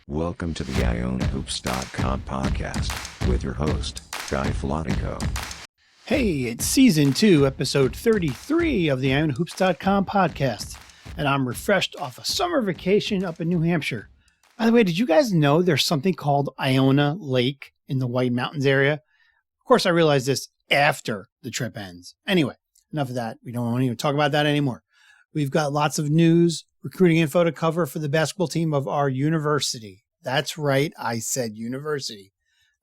Welcome to the IonaHoops.com podcast with your host, Guy Flottico. Hey, it's Season 2, Episode 33 of the IonaHoops.com podcast, and I'm refreshed off a summer vacation up in New Hampshire. By the way, did you guys know there's something called Iona Lake in the White Mountains area? Of course, I realized this after the trip ends. Anyway, enough of that. We don't want to even talk about that anymore. We've got lots of news, recruiting info to cover for the basketball team of our university. That's right, I said university.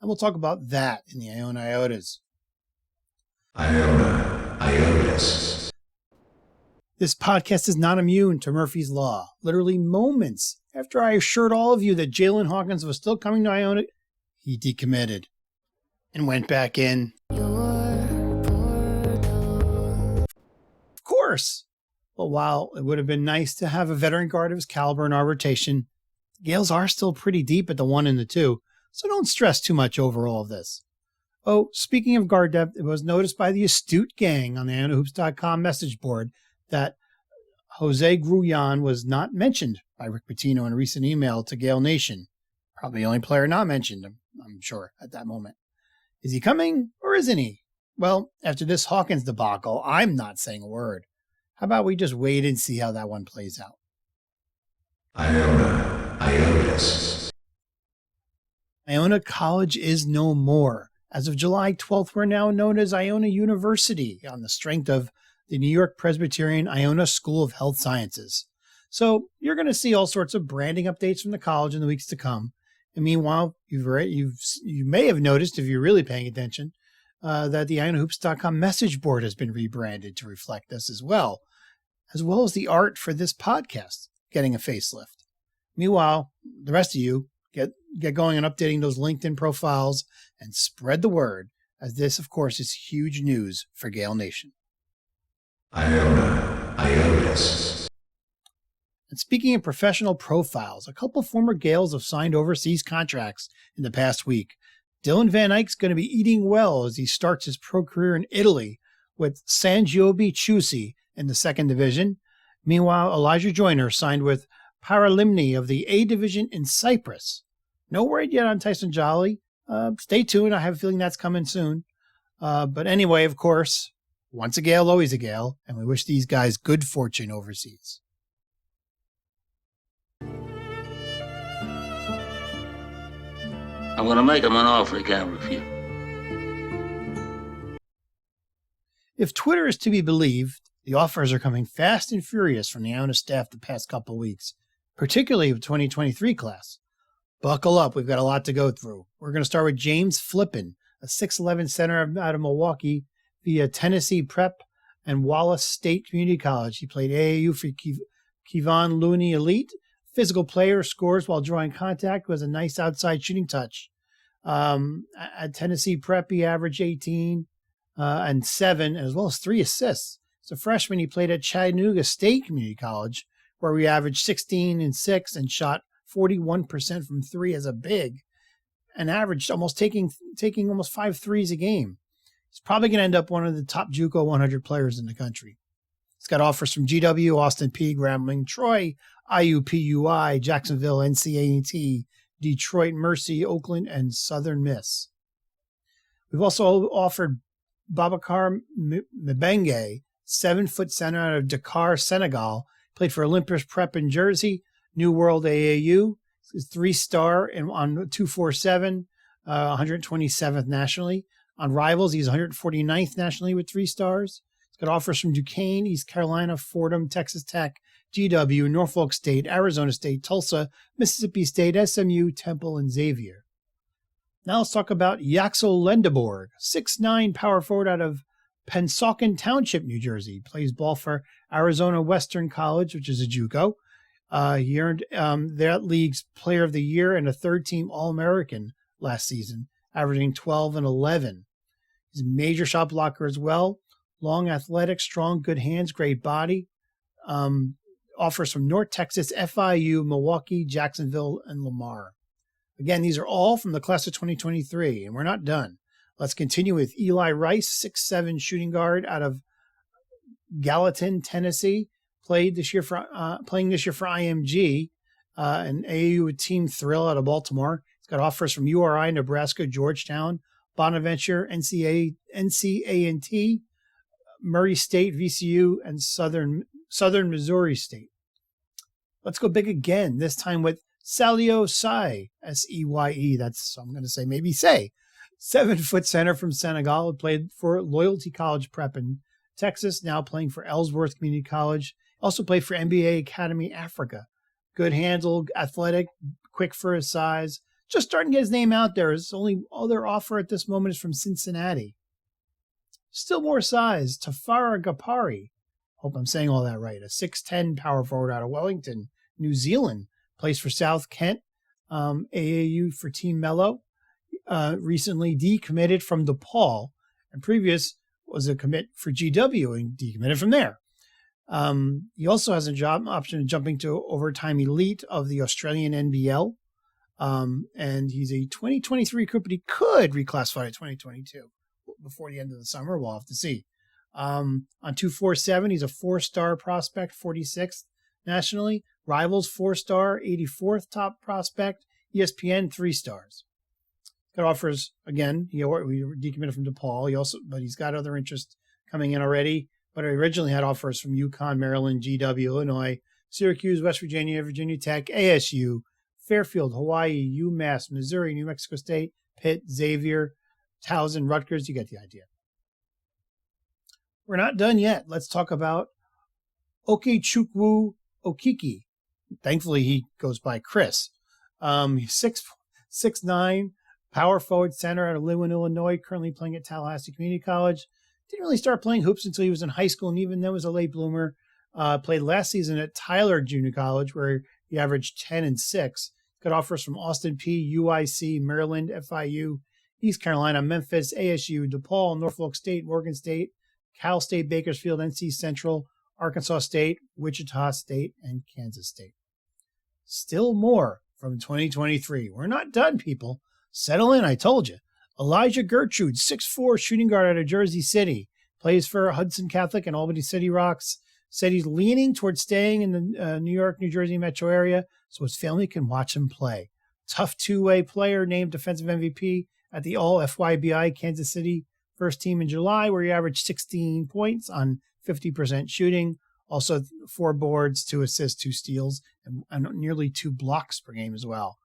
And we'll talk about that in the Iona Iotas. Iona Iotas. This podcast is not immune to Murphy's Law. Literally moments after I assured all of you that Jalen Hawkins was still coming to Iona, he decommitted and went back in. Of course. But while it would have been nice to have a veteran guard of his caliber in our rotation, the Gaels are still pretty deep at the 1 and the 2, so don't stress too much over all of this. Oh, speaking of guard depth, it was noticed by the astute gang on the IonaHoops.com message board that Jose Grullon was not mentioned by Rick Pitino in a recent email to Gael Nation. Probably the only player not mentioned, I'm sure, at that moment. Is he coming or isn't he? Well, after this Hawkins debacle, I'm not saying a word. How about we just wait and see how that one plays out? Iona Iotas. Iona College is no more. As of July 12th, we're now known as Iona University on the strength of the New York Presbyterian Iona School of Health Sciences. So you're going to see all sorts of branding updates from the college in the weeks to come. And meanwhile, you may have noticed, if you're really paying attention, that the IonaHoops.com message board has been rebranded to reflect this as well as the art for this podcast getting a facelift. Meanwhile, the rest of you get going on updating those LinkedIn profiles and spread the word, as this, of course, is huge news for Gael Nation. Iona Iotas. And speaking of professional profiles, a couple former Gaels have signed overseas contracts in the past week. Dylan Van Eyck's going to be eating well as he starts his pro career in Italy with San Giobbe Ciusi in the second division. Meanwhile, Elijah Joyner signed with Paralimni of the A division in Cyprus. No word yet on Tyson Jolly. Stay tuned. I have a feeling that's coming soon. But anyway, of course, once a Gael, always a Gael, and we wish these guys good fortune overseas. I'm going to make him an offer he can't refuse. If Twitter is to be believed, the offers are coming fast and furious from the Iona staff the past couple weeks, particularly the 2023 class. Buckle up, we've got a lot to go through. We're going to start with James Flippin, a 6'11 center out of Milwaukee via Tennessee Prep and Wallace State Community College. He played AAU for Kevon Looney Elite. Physical player, scores while drawing contact, was a nice outside shooting touch. At Tennessee Prep, he averaged 18 and 7, as well as 3 assists. As a freshman, he played at Chattanooga State Community College, where he averaged 16 and 6 and shot 41% from 3 as a big, and averaged almost taking almost 5 threes a game. He's probably going to end up one of the top JUCO 100 players in the country. He's got offers from GW, Austin Peay, Grambling, Troy, IUPUI, Jacksonville, NCAT, Detroit Mercy, Oakland, and Southern Miss. We've also offered Babacar Mbenge, 7-foot center out of Dakar, Senegal, played for Olympus Prep in Jersey, New World AAU, is 3-star on 247, 127th nationally. On Rivals, he's 149th nationally with 3 stars. He's got offers from Duquesne, East Carolina, Fordham, Texas Tech, GW, Norfolk State, Arizona State, Tulsa, Mississippi State, SMU, Temple, and Xavier. Now let's talk about Yaksel Lendaborg, 6'9" power forward out of Pennsauken Township, New Jersey. Plays ball for Arizona Western College, which is a JUCO. He earned that league's Player of the Year and a third-team All-American last season, averaging 12 and 11. He's a major shot blocker as well. Long, athletic, strong, good hands, great body. Offers from North Texas, FIU, Milwaukee, Jacksonville, and Lamar. Again, these are all from the class of 2023, and we're not done. Let's continue with Eli Rice, 6'7" shooting guard out of Gallatin, Tennessee. Playing this year for IMG. an AAU with Team Thrill out of Baltimore. He's got offers from URI, Nebraska, Georgetown, Bonaventure, NCANT, Murray State, VCU, and Southern Missouri State. Let's go big again, this time with Salio Sai, S-E-Y-E. That's, I'm going to say, maybe say. 7-foot center from Senegal, played for Loyalty College Prep in Texas, now playing for Ellsworth Community College. Also played for NBA Academy Africa. Good handle, athletic, quick for his size. Just starting to get his name out there. His only other offer at this moment is from Cincinnati. Still more size, Tafara Gapari. Hope I'm saying all that right. A 6'10 power forward out of Wellington, New Zealand. Plays for South Kent, AAU for Team Mello. Recently decommitted from DePaul, and previous was a commit for GW and decommitted from there. He also has a job option of jumping to overtime elite of the Australian NBL. And he's a 2023 recruit, but he could reclassify to 2022 before the end of the summer. We'll have to see. On 247, he's a 4-star prospect, 46th nationally. Rivals 4-star, 84th top prospect. ESPN 3 stars. Got offers again. We decommitted from DePaul. But he's got other interest coming in already. But he originally had offers from UConn, Maryland, GW, Illinois, Syracuse, West Virginia, Virginia Tech, ASU, Fairfield, Hawaii, UMass, Missouri, New Mexico State, Pitt, Xavier, Towson, Rutgers. You get the idea. We're not done yet. Let's talk about Okechukwu Okiki. Thankfully, he goes by Chris. He's 6'9", power forward center out of Lynwood, Illinois, currently playing at Tallahassee Community College. Didn't really start playing hoops until he was in high school, and even then was a late bloomer. Played last season at Tyler Junior College, where he averaged 10 and 6. Got offers from Austin P, UIC, Maryland, FIU, East Carolina, Memphis, ASU, DePaul, Norfolk State, Morgan State, Cal State, Bakersfield, NC Central, Arkansas State, Wichita State, and Kansas State. Still more from 2023. We're not done, people. Settle in, I told you. Elijah Gertrude, 6'4", shooting guard out of Jersey City. Plays for Hudson Catholic and Albany City Rocks. Said he's leaning towards staying in the New York, New Jersey metro area so his family can watch him play. Tough two-way player, named defensive MVP at the All-FYBI Kansas City first team in July, where he averaged 16 points on 50% shooting. Also 4 boards, 2 assists, 2 steals, and nearly 2 blocks per game as well.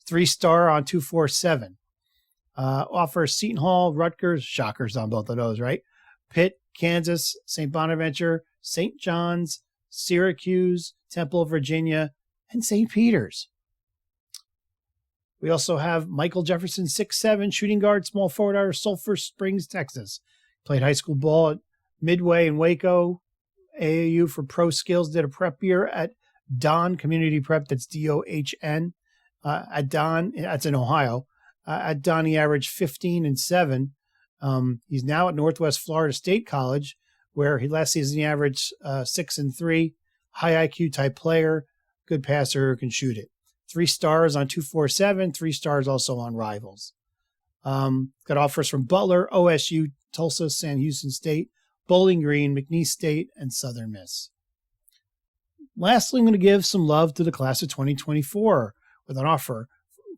3-star on 247. Offers Seton Hall, Rutgers, shockers on both of those, right? Pitt, Kansas, St. Bonaventure, St. John's, Syracuse, Temple, Virginia, and St. Peter's. We also have Michael Jefferson, 6'7", shooting guard, small forward out of Sulphur Springs, Texas. Played high school ball at Midway in Waco, AAU for pro skills, did a prep year at Don Community Prep, that's DOHN. At Don, that's in Ohio. At Don, he averaged 15 and 7. He's now at Northwest Florida State College, where last season he averaged 6 and 3. High IQ type player, good passer who can shoot it. 3 stars on 247, 3 stars also on Rivals. Got offers from Butler, OSU, Tulsa, San Houston State, Bowling Green, McNeese State, and Southern Miss. Lastly, I'm going to give some love to the class of 2024 with an offer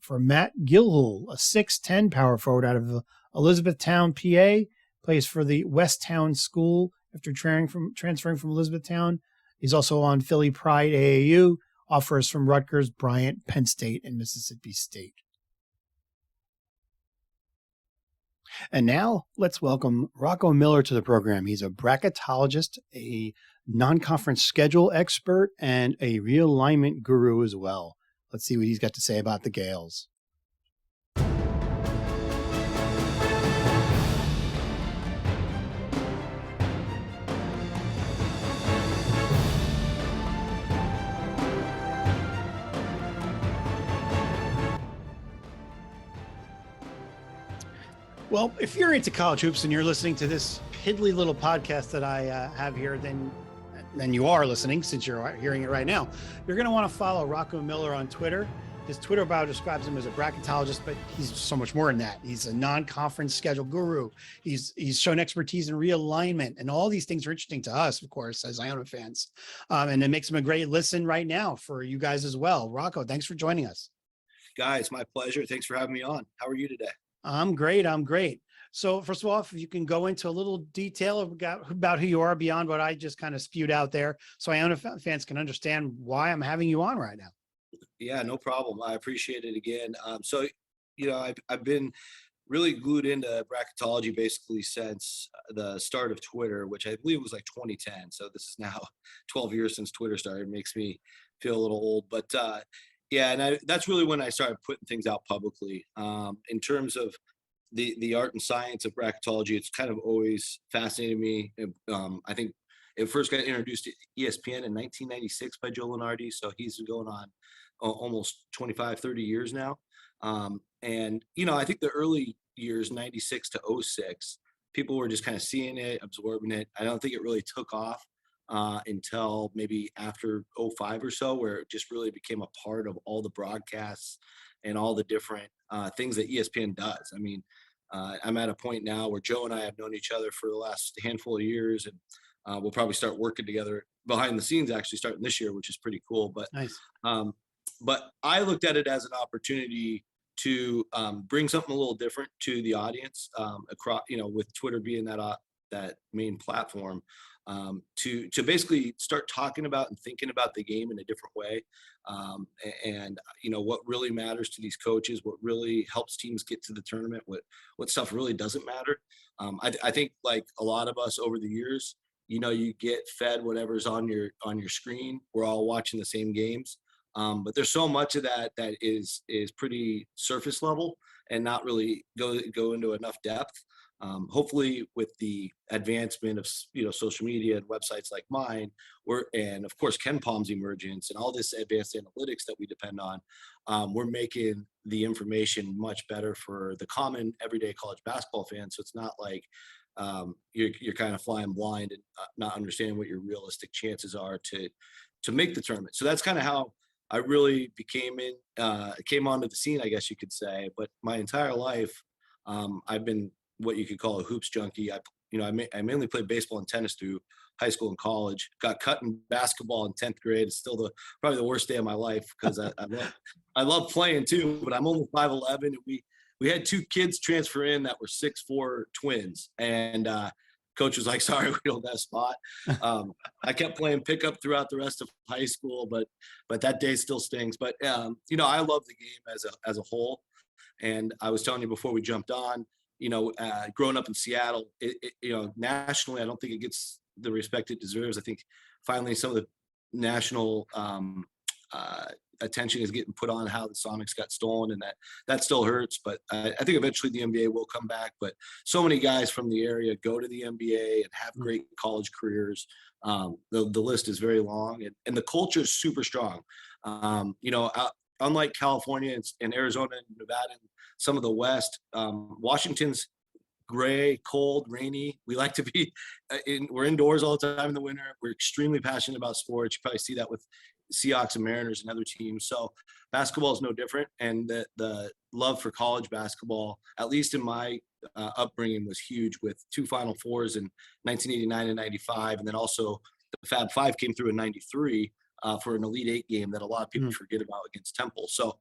for Matt Gilhul, a 6'10 power forward out of Elizabethtown, PA, plays for the Westtown School after transferring from Elizabethtown. He's also on Philly Pride AAU, offers from Rutgers, Bryant, Penn State, and Mississippi State. And now let's welcome Rocco Miller to the program. He's a bracketologist, a non-conference schedule expert, and a realignment guru as well. Let's see what he's got to say about the Gaels. Well, if you're into college hoops and you're listening to this piddly little podcast that I have here, then you are listening since you're hearing it right now. You're going to want to follow Rocco Miller on Twitter. His Twitter bio describes him as a bracketologist, but he's so much more than that. He's a non-conference schedule guru. He's shown expertise in realignment, and all these things are interesting to us, of course, as Iona fans. And it makes him a great listen right now for you guys as well. Rocco, thanks for joining us. Guys, my pleasure. Thanks for having me on. How are you today? I'm great. So first of all, if you can go into a little detail about who you are beyond what I just kind of spewed out there, so Iona fans can understand why I'm having you on right now. Yeah, no problem. I appreciate it again. I've been really glued into bracketology basically since the start of Twitter, which I believe was like 2010. So this is now 12 years since Twitter started. It makes me feel a little old, but that's really when I started putting things out publicly. In terms of the art and science of bracketology, it's kind of always fascinated me. I think it first got introduced to ESPN in 1996 by Joe Lunardi. So he's going on almost 25, 30 years now. I think the early years, 96 to 06, people were just kind of seeing it, absorbing it. I don't think it really took off until maybe after 05 or so, where it just really became a part of all the broadcasts and all the different things that ESPN does. I mean, I'm at a point now where Joe and I have known each other for the last handful of years, and we'll probably start working together behind the scenes, actually starting this year, which is pretty cool. But Nice. But I looked at it as an opportunity to bring something a little different to the audience across, with Twitter being that main platform, to basically start talking about and thinking about the game in a different way. What really matters to these coaches, what really helps teams get to the tournament, what stuff really doesn't matter. I think like a lot of us over the years, you get fed whatever's on your screen. We're all watching the same games. But there's so much of that is pretty surface level and not really go into enough depth. Hopefully with the advancement of social media and websites like mine, and of course Ken Palm's emergence and all this advanced analytics that we depend on, we're making the information much better for the common everyday college basketball fan. So it's not like you're kind of flying blind and not understanding what your realistic chances are to make the tournament. So that's kind of how I really came onto the scene, I guess you could say. But my entire life, I've been what you could call a hoops junkie. I mainly played baseball and tennis through high school and college. Got cut in basketball in 10th grade. It's still probably the worst day of my life because I love playing too. But I'm only 5'11", and we had two kids transfer in that were 6'4" twins, and coach was like, sorry, we don't have a spot. I kept playing pickup throughout the rest of high school, but that day still stings. But I love the game as a whole. And I was telling you before we jumped on, growing up in Seattle, nationally, I don't think it gets the respect it deserves. I think finally some of the national attention is getting put on how the Sonics got stolen, and that still hurts. But I think eventually the NBA will come back. But so many guys from the area go to the NBA and have great college careers. The list is very long, and the culture is super strong. Unlike California and Arizona and Nevada and some of the West, Washington's gray, cold, rainy. We like to be we're indoors all the time in the winter. We're extremely passionate about sports. You probably see that with Seahawks and Mariners and other teams. So basketball is no different. And the love for college basketball, at least in my upbringing, was huge, with two Final Fours in 1989 and 95. And then also the Fab Five came through in 93 for an Elite Eight game that a lot of people forget about against Temple. So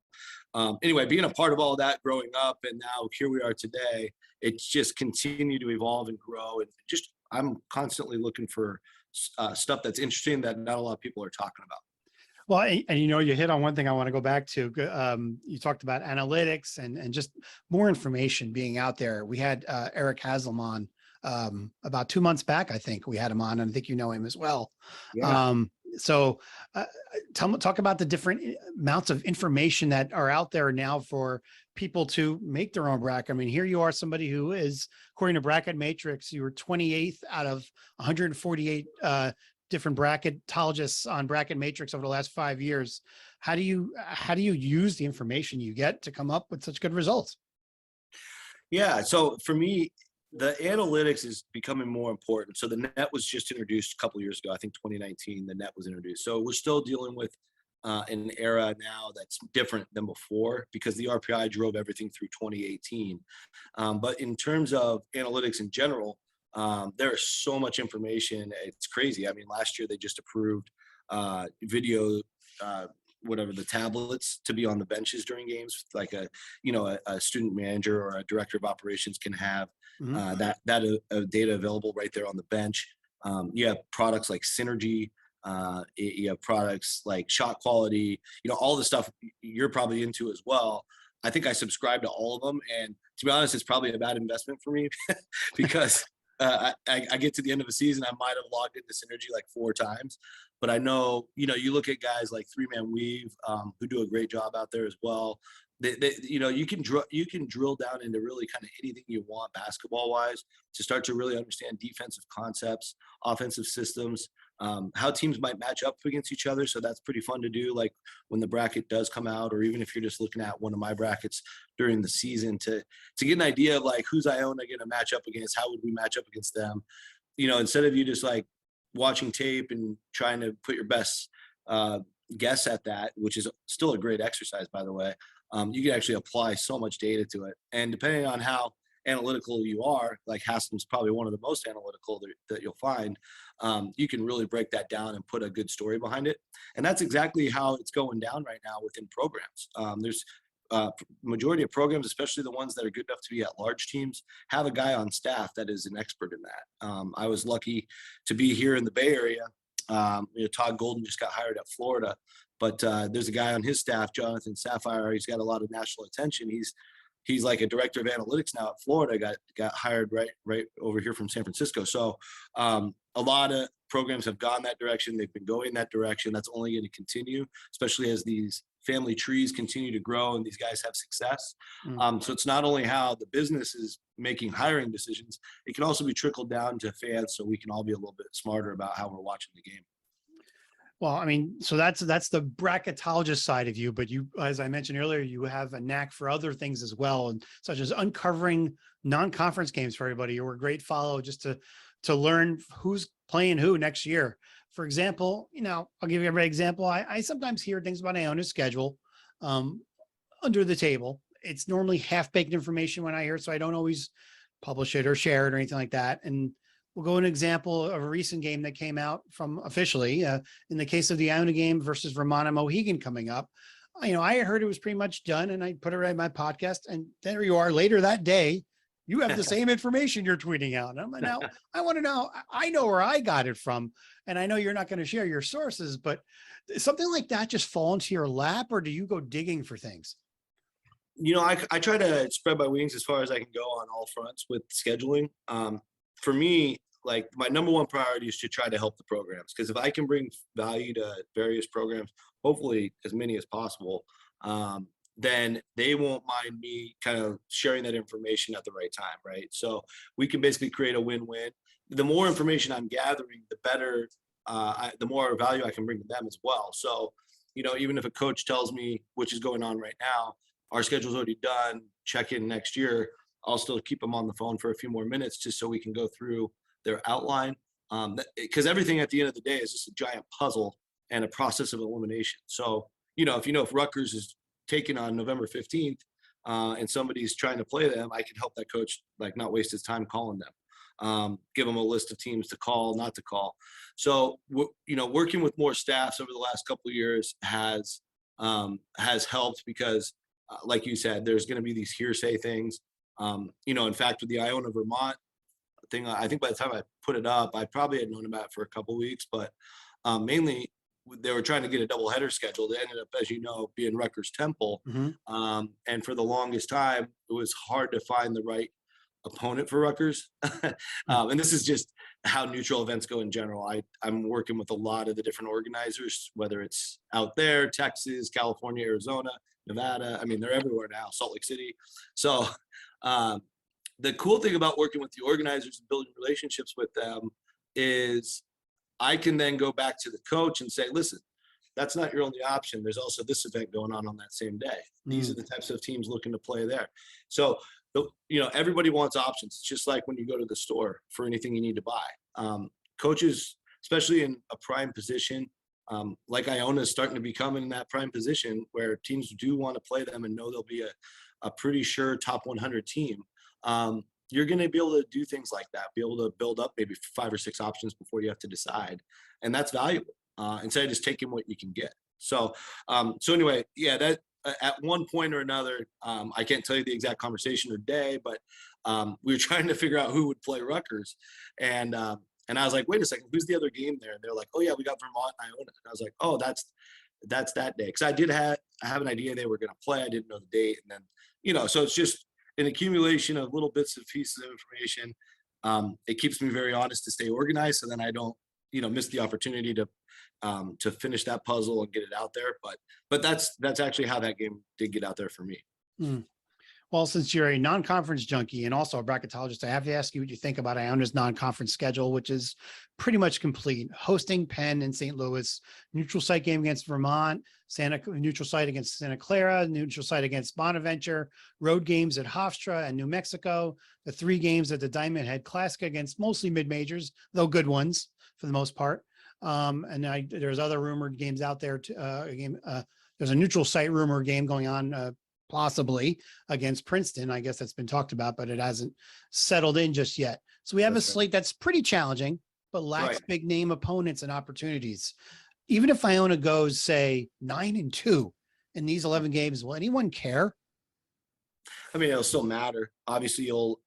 anyway, being a part of all that growing up, and now here we are today, it's just continued to evolve and grow. And just, I'm constantly looking for stuff that's interesting that not a lot of people are talking about. Well, and you hit on one thing I want to go back to. You talked about analytics and just more information being out there. We had Eric Haslam on about 2 months back. I think we had him on, and I think you know him as well. Yeah. So talk about the different amounts of information that are out there now for people to make their own bracket. I mean, here you are, somebody who is, according to Bracket Matrix, you were 28th out of 148 different bracketologists on Bracket Matrix over the last 5 years. How do you use the information you get to come up with such good results? Yeah. So for me, the analytics is becoming more important. So the net was just introduced a couple of years ago. I think 2019, the net was introduced. So we're still dealing with an era now that's different than before because the RPI drove everything through 2018. But in terms of analytics in general, there is so much information. It's crazy. I mean, last year they just approved video, whatever the tablets to be on the benches during games, like a student manager or a director of operations can have that data available right there on the bench. You have products like Synergy. You have products like Shot Quality. All the stuff you're probably into as well. I think I subscribe to all of them, and to be honest, it's probably a bad investment for me because I get to the end of the season, I might have logged into Synergy like 4 times, but I know, you look at guys like 3-Man Weave, who do a great job out there as well. You can drill down into really kind of anything you want basketball wise to start to really understand defensive concepts, offensive systems, how teams might match up against each other. So that's pretty fun to do. Like when the bracket does come out, or even if you're just looking at one of my brackets during the season to get an idea of like, who's Iona going to match up against? How would we match up against them? Instead of you just like watching tape and trying to put your best guess at that, which is still a great exercise, by the way. You can actually apply so much data to it. And depending on how analytical you are, like Haslam's probably one of the most analytical that you'll find, you can really break that down and put a good story behind it. And that's exactly how it's going down right now within programs. There's majority of programs, especially the ones that are good enough to be at large teams, have a guy on staff that is an expert in that. I was lucky to be here in the Bay Area. Todd Golden just got hired at Florida, but there's a guy on his staff, Jonathan Sapphire. He's got a lot of national attention. He's like a director of analytics now at Florida. Got hired right over here from San Francisco. So a lot of programs have gone that direction. They've been going that direction. That's only going to continue, especially as these family trees continue to grow and these guys have success. So it's not only how the business is making hiring decisions, it can also be trickled down to fans so we can all be a little bit smarter about how we're watching the game. Well, I mean, so that's the bracketologist side of you, but you, as I mentioned earlier, you have a knack for other things as well, and such as uncovering non-conference games for everybody. You're a great follow just to learn who's playing who next year. For example, I'll give you an example. I sometimes hear things about Iona's schedule under the table. It's normally half-baked information when I hear it, so I don't always publish it or share it or anything like that. And we'll go an example of a recent game that came out from officially in the case of the Iona game versus Vermont and Mohegan coming up. I heard it was pretty much done, and I put it right in my podcast. And there you are later that day. You have the same information you're tweeting out. And I'm like, now I want to know. I know where I got it from, and I know you're not going to share your sources, but something like that just fall into your lap, or do you go digging for things? I try to spread my wings as far as I can go on all fronts with scheduling. For me, like my number one priority is to try to help the programs, because if I can bring value to various programs, hopefully as many as possible, then they won't mind me kind of sharing that information at the right time, right? So we can basically create a win-win. The more information I'm gathering, the better, the more value I can bring to them as well. So, even if a coach tells me, which is going on right now, our schedule's already done, check in next year, I'll still keep them on the phone for a few more minutes just so we can go through their outline. Because everything at the end of the day is just a giant puzzle and a process of elimination. So, if Rutgers is taken on November 15th and somebody's trying to play them, I can help that coach like not waste his time calling them. Give them a list of teams to call, not to call. So, working with more staffs over the last couple of years has helped because, like you said, there's going to be these hearsay things. In fact, with the Iona Vermont thing, I think by the time I put it up, I probably had known about it for a couple of weeks, but mainly they were trying to get a doubleheader scheduled. It ended up, as you know, being Rutgers Temple. And for the longest time, it was hard to find the right opponent for Rutgers. And this is just how neutral events go in general. I'm working with a lot of the different organizers, whether it's out there, Texas, California, Arizona, Nevada. I mean, they're everywhere now, Salt Lake City. So the cool thing about working with the organizers and building relationships with them is I can then go back to the coach and say, listen, that's not your only option. There's also this event going on that same day. These are the types of teams looking to play there. So, everybody wants options. It's just like when you go to the store for anything you need to buy. Coaches, especially in a prime position, like Iona is starting to become in that prime position where teams do want to play them and know they'll be a pretty sure top 100 team. You're going to be able to do things like that, be able to build up maybe 5 or 6 options before you have to decide. And that's valuable instead of just taking what you can get. So anyway, yeah, that at one point or another, I can't tell you the exact conversation or day, but we were trying to figure out who would play Rutgers. And I was like, wait a second, who's the other game there? And they're like, oh yeah, we got Vermont and Iona. And I was like, oh, that's that day. Cause I have an idea they were going to play. I didn't know the date. And then, so it's just an accumulation of little bits of pieces of information. It keeps me very honest to stay organized. So then I don't, miss the opportunity to finish that puzzle and get it out there. But that's actually how that game did get out there for me. Mm. Well, since you're a non-conference junkie and also a bracketologist, I have to ask you what you think about Iona's non-conference schedule, which is pretty much complete. Hosting Penn in St. Louis, neutral site game against Vermont, neutral site against Santa Clara, neutral site against Bonaventure, road games at Hofstra and New Mexico, the 3 games at the Diamond Head Classic against mostly mid-majors, though good ones for the most part. There's other rumored games out there. There's a neutral site rumor game going on possibly against Princeton. I guess that's been talked about, but it hasn't settled in just yet. So we have a slate that's pretty challenging, but lacks big name opponents and opportunities. Even if Iona goes, say, 9-2 in these 11 games, will anyone care? I mean, it'll still matter. Obviously, you'll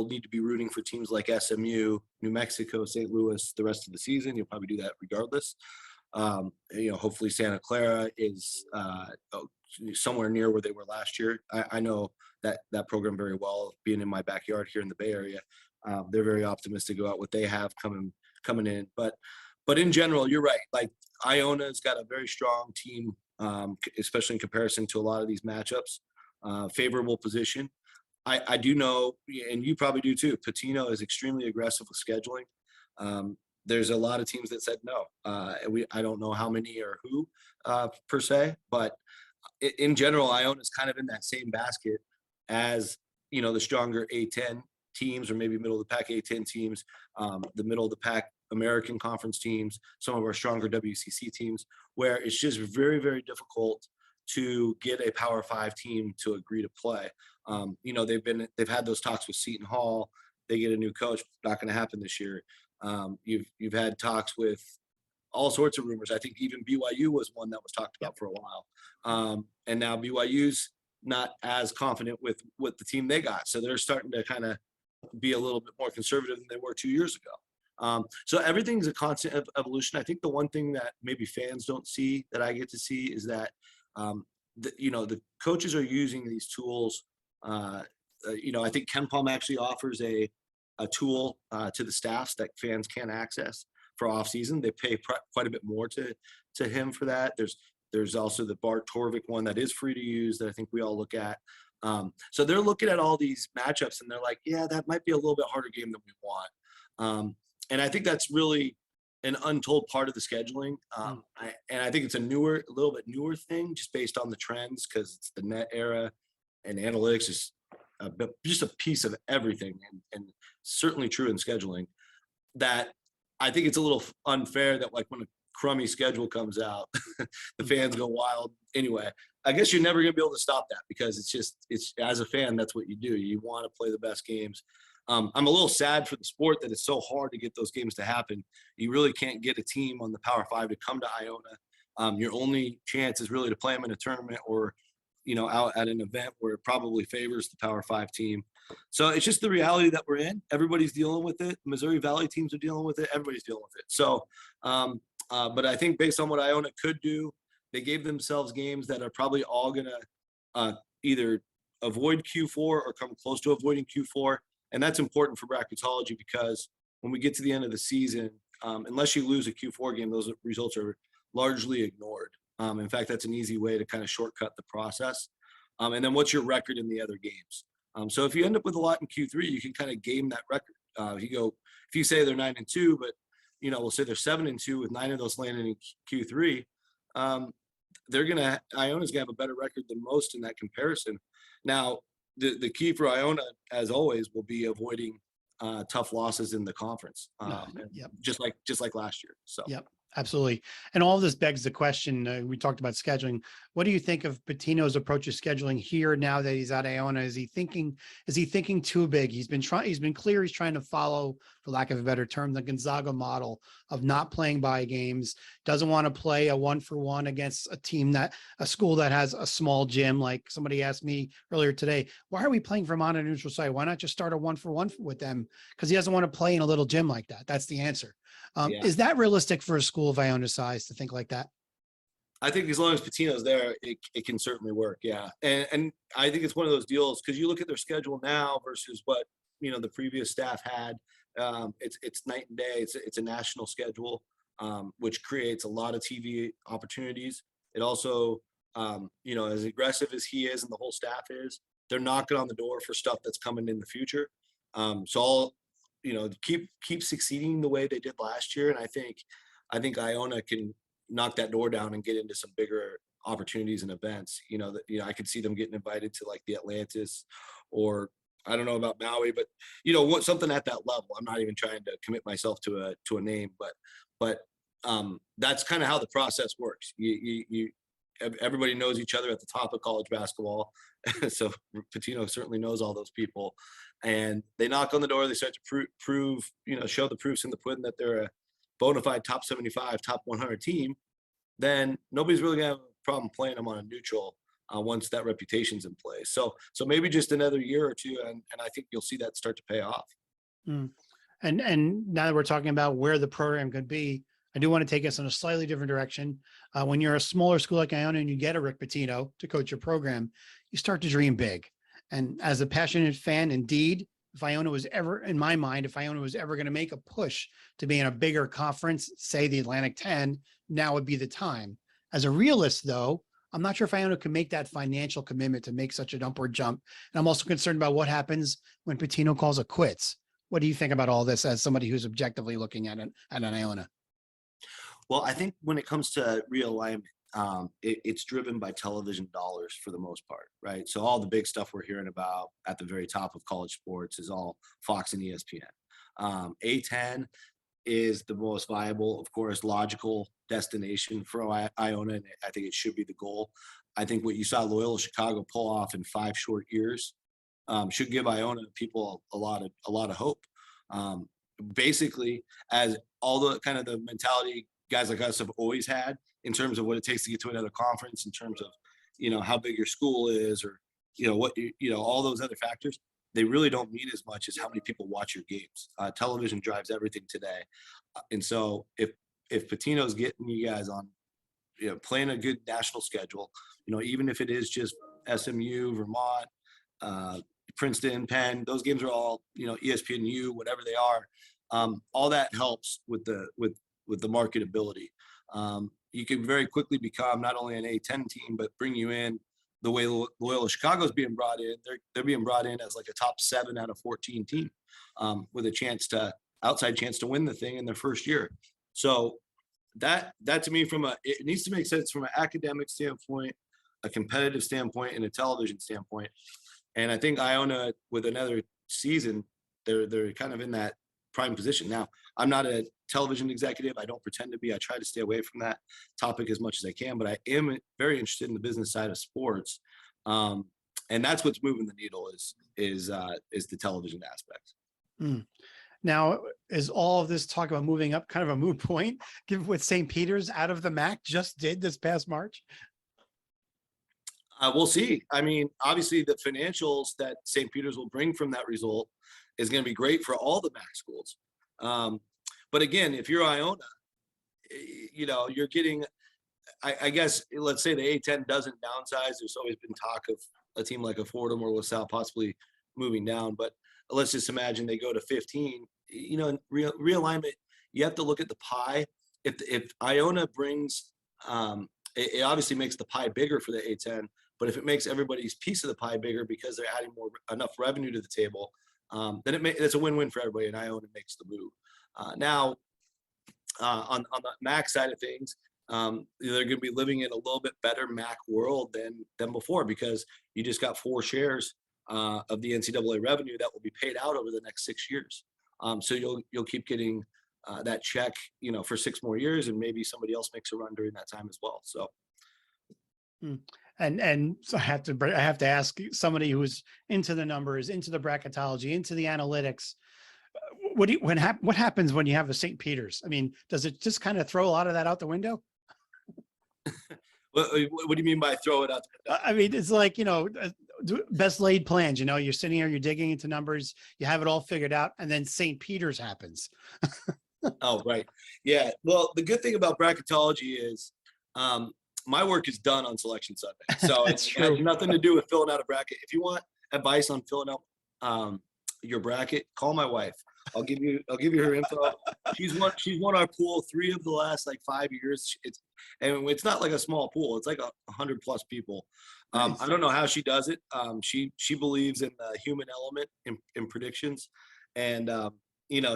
need to be rooting for teams like SMU, New Mexico, St. Louis the rest of the season. You'll probably do that regardless. Hopefully Santa Clara is somewhere near where they were last year. I know that program very well, being in my backyard here in the Bay Area. They're very optimistic about what they have coming in. But in general, you're right. Like Iona's got a very strong team, especially in comparison to a lot of these matchups. Favorable position. I do know, and you probably do too, Patino is extremely aggressive with scheduling. There's a lot of teams that said no. I don't know how many or who per se, but in general, Iona is kind of in that same basket as, the stronger A10 teams or maybe middle of the pack A10 teams, the middle of the pack American Conference teams, some of our stronger WCC teams, where it's just very, very difficult to get a Power 5 team to agree to play. They've had those talks with Seton Hall. They get a new coach. Not going to happen this year. You've had talks with all sorts of rumors. I think even BYU was one that was talked about for a while. And now BYU's not as confident with the team they got. So they're starting to kind of be a little bit more conservative than they were 2 years ago. So everything's a constant evolution. I think the one thing that maybe fans don't see that I get to see is that, the coaches are using these tools. I think Ken Palm actually offers a tool to the staffs that fans can't access for off season. They pay quite a bit more to him for that. There's also the Bart Torvik one that is free to use that I think we all look at. So they're looking at all these matchups and they're like, yeah, that might be a little bit harder game than we want. And I think that's really an untold part of the scheduling. I think it's a little bit newer thing just based on the trends because it's the net era and analytics is just a piece of everything and certainly true in scheduling, that I think it's a little unfair that like when a crummy schedule comes out, the fans go wild. Anyway, I guess you're never going to be able to stop that because it's as a fan, that's what you do. You want to play the best games. I'm a little sad for the sport that it's so hard to get those games to happen. You really can't get a team on the Power 5 to come to Iona. Your only chance is really to play them in a tournament or, out at an event where it probably favors the Power 5 team. So it's just the reality that we're in. Everybody's dealing with it. Missouri Valley teams are dealing with it. Everybody's dealing with it. So, but I think based on what Iona could do, they gave themselves games that are probably all going to either avoid Q4 or come close to avoiding Q4. And that's important for bracketology because when we get to the end of the season, unless you lose a Q4 game, those results are largely ignored. In fact, that's an easy way to kind of shortcut the process. And then what's your record in the other games? So if you end up with a lot in Q3, you can kind of game that record. If you say they're 9-2, but we'll say they're 7-2 with 9 of those landing in Q3, Iona's gonna have a better record than most in that comparison. Now, the key for Iona, as always, will be avoiding tough losses in the conference, just like last year. So yep. Absolutely. And all of this begs the question, we talked about scheduling. What do you think of Pitino's approach to scheduling here now that he's at Iona? Is he thinking too big? He's been clear he's trying to follow, for lack of a better term, the Gonzaga model of not playing by games, doesn't want to play a 1-for-1 against a school that has a small gym. Like somebody asked me earlier today, why are we playing Vermont on a neutral site? Why not just start a 1-for-1 with them? Because he doesn't want to play in a little gym like that. That's the answer. Yeah. Is that realistic for a school of Iona size to think like that? I think as long as Pitino's there, it can certainly work. Yeah. And I think it's one of those deals because you look at their schedule now versus what, the previous staff had. It's night and day. It's a national schedule, which creates a lot of TV opportunities. It also, as aggressive as he is and the whole staff is, they're knocking on the door for stuff that's coming in the future. So I'll, keep succeeding the way they did last year. And I think Iona can knock that door down and get into some bigger opportunities and events. I could see them getting invited to like the Atlantis, or I don't know about Maui, but something at that level. I'm not even trying to commit myself to a name, but that's kind of how the process works. Everybody knows each other at the top of college basketball. So Pitino certainly knows all those people, and they knock on the door. They start to prove, show the proofs in the pudding that they're a bona fide top 75, top 100 team. Then nobody's really gonna have a problem playing them on a neutral once that reputation's in place. So maybe just another year or two, and I think you'll see that start to pay off. Mm. And now that we're talking about where the program could be, I do want to take us in a slightly different direction. When you're a smaller school like Iona and you get a Rick Pitino to coach your program, you start to dream big. And as a passionate fan, indeed, if Iona was ever going to make a push to be in a bigger conference, say the Atlantic 10, now would be the time. As a realist, though, I'm not sure if Iona can make that financial commitment to make such an upward jump. And I'm also concerned about what happens when Pitino calls it quits. What do you think about all this as somebody who's objectively looking at an Iona? Well, I think when it comes to realignment, it's driven by television dollars for the most part, right? So all the big stuff we're hearing about at the very top of college sports is all Fox and ESPN. A10 is the most viable, of course, logical destination for Iona, and I think it should be the goal. I think what you saw Loyola Chicago pull off in 5 short years should give Iona people a lot of hope. Basically, as all the kind of the mentality guys like us have always had in terms of what it takes to get to another conference, in terms of, how big your school is, or, all those other factors, they really don't mean as much as how many people watch your games. Television drives everything today. And so if Pitino's getting you guys on, playing a good national schedule, even if it is just SMU, Vermont, Princeton, Penn, those games are all, ESPNU, whatever they are. All that helps with the marketability. You can very quickly become not only an A10 team, but bring you in the way Loyola Chicago's being brought in. They're being brought in as like a top 7 out of 14 team, with a outside chance to win the thing in their first year. So that to me, it needs to make sense from an academic standpoint, a competitive standpoint, and a television standpoint. And I think Iona, with another season, they're kind of in that prime position. Now, I'm not a television executive. I don't pretend to be. I try to stay away from that topic as much as I can, but I am very interested in the business side of sports. And that's what's moving the needle is the television aspect. Mm. Now, is all of this talk about moving up kind of a moot point, given what St. Peter's out of the MAC just did this past March? We'll see. I mean, obviously the financials that St. Peter's will bring from that result is going to be great for all the MAC schools. But again, if you're Iona, you're getting, I guess, let's say the A10 doesn't downsize. There's always been talk of a team like a Fordham or LaSalle possibly moving down, but let's just imagine they go to 15. Realignment, you have to look at the pie. If Iona brings, it obviously makes the pie bigger for the A10, but if it makes everybody's piece of the pie bigger because they're adding enough revenue to the table, then it's a win-win for everybody, and Iona makes the move. Now, on the MAC side of things, they're going to be living in a little bit better MAC world than before, because you just got 4 shares of the NCAA revenue that will be paid out over the next 6 years. So you'll keep getting that check, for 6 more years, and maybe somebody else makes a run during that time as well. So. And so I have to ask somebody who's into the numbers, into the bracketology, into the analytics. What happens when you have a St. Peter's? I mean, does it just kind of throw a lot of that out the window? What do you mean by throw it out the window? I mean, it's like, best laid plans, you're sitting here, you're digging into numbers, you have it all figured out, and then St. Peter's happens. Oh, right. Yeah. Well, the good thing about bracketology is my work is done on Selection Sunday. So it has nothing to do with filling out a bracket. If you want advice on filling out your bracket, call my wife. I'll give you her info. She's won our pool 3 of the last 5 years. It's not like a small pool. It's like 100+ people. Nice. I don't know how she does it. She believes in the human element in predictions, and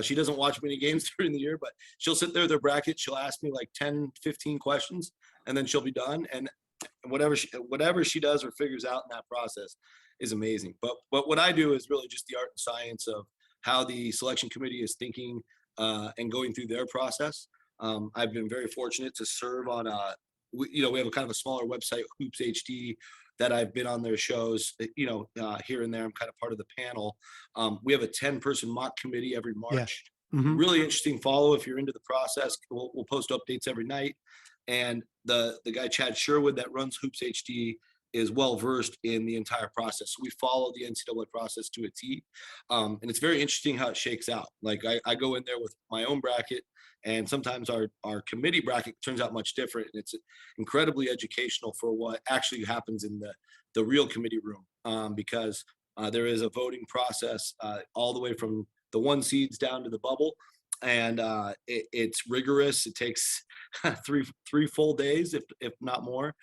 she doesn't watch many games during the year, but she'll sit there with her bracket. She'll ask me 10, 15 questions, and then she'll be done. And whatever she does or figures out in that process is amazing. But what I do is really just the art and science of how the selection committee is thinking and going through their process. I've been very fortunate to serve on we have a kind of a smaller website, Hoops HD, that I've been on their shows, here and there. I'm kind of part of the panel. We have a 10-person mock committee every March. Yeah. Mm-hmm. Really interesting follow if you're into the process. We'll post updates every night. And the guy, Chad Sherwood, that runs Hoops HD, is well-versed in the entire process. So we follow the NCAA process to a T. And it's very interesting how it shakes out. I go in there with my own bracket, and sometimes our committee bracket turns out much different. And it's incredibly educational for what actually happens in the real committee room, because there is a voting process all the way from the 1 seeds down to the bubble. And it's rigorous. It takes three full days, if not more.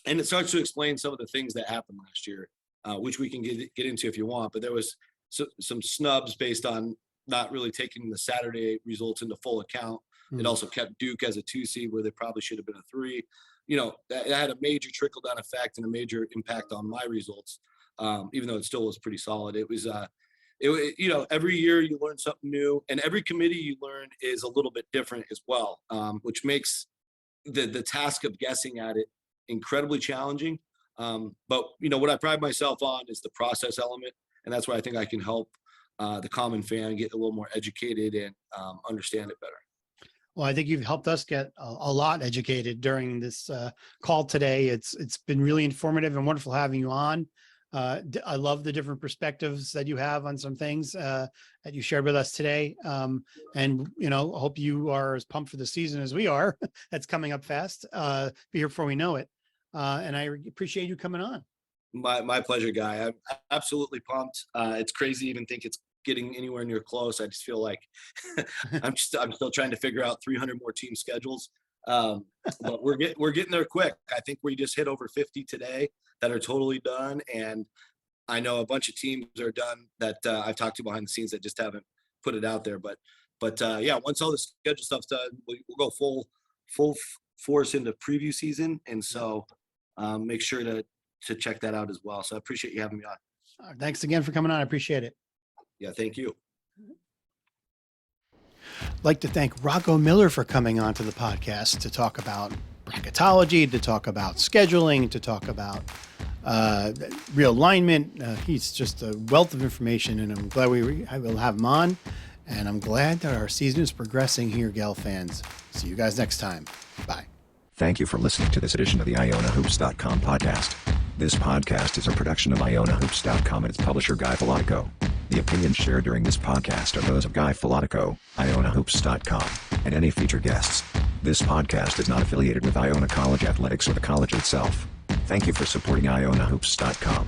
And it starts to explain some of the things that happened last year, which we can get into if you want. But there was some snubs based on not really taking the Saturday results into full account. Mm-hmm. It also kept Duke as a 2 seed where they probably should have been a 3. That had a major trickle-down effect and a major impact on my results, even though it still was pretty solid. It was every year you learn something new, and every committee you learn is a little bit different as well, which makes the task of guessing at it incredibly challenging. But what I pride myself on is the process element, and that's where I think I can help the common fan get a little more educated and understand it better. Well, I think you've helped us get a lot educated during this call today. It's been really informative and wonderful having you on. I love the different perspectives that you have on some things that you shared with us today. And, I hope you are as pumped for the season as we are. That's coming up fast. Be here before we know it. And I appreciate you coming on. My pleasure, Guy. I'm absolutely pumped. It's crazy to even think it's getting anywhere near close. I just feel like I'm still trying to figure out 300 more team schedules. But we're getting there quick. I think we just hit over 50 today that are totally done, and I know a bunch of teams are done that I've talked to behind the scenes that just haven't put it out there. But yeah, once all the schedule stuff's done, we'll go full force into preview season, and so make sure to check that out as well. So I appreciate you having me on. Thanks again for coming on. I appreciate it. Yeah, thank you. I'd like to thank Rocco Miller for coming on to the podcast to talk about bracketology, to talk about scheduling, to talk about realignment. He's just a wealth of information, and I'm glad I will have him on. And I'm glad that our season is progressing here, Gael fans. See you guys next time. Bye. Thank you for listening to this edition of the IonaHoops.com podcast. This podcast is a production of IonaHoops.com and its publisher Guy Filatico. The opinions shared during this podcast are those of Guy Filatico, IonaHoops.com, and any featured guests. This podcast is not affiliated with Iona College Athletics or the college itself. Thank you for supporting IonaHoops.com.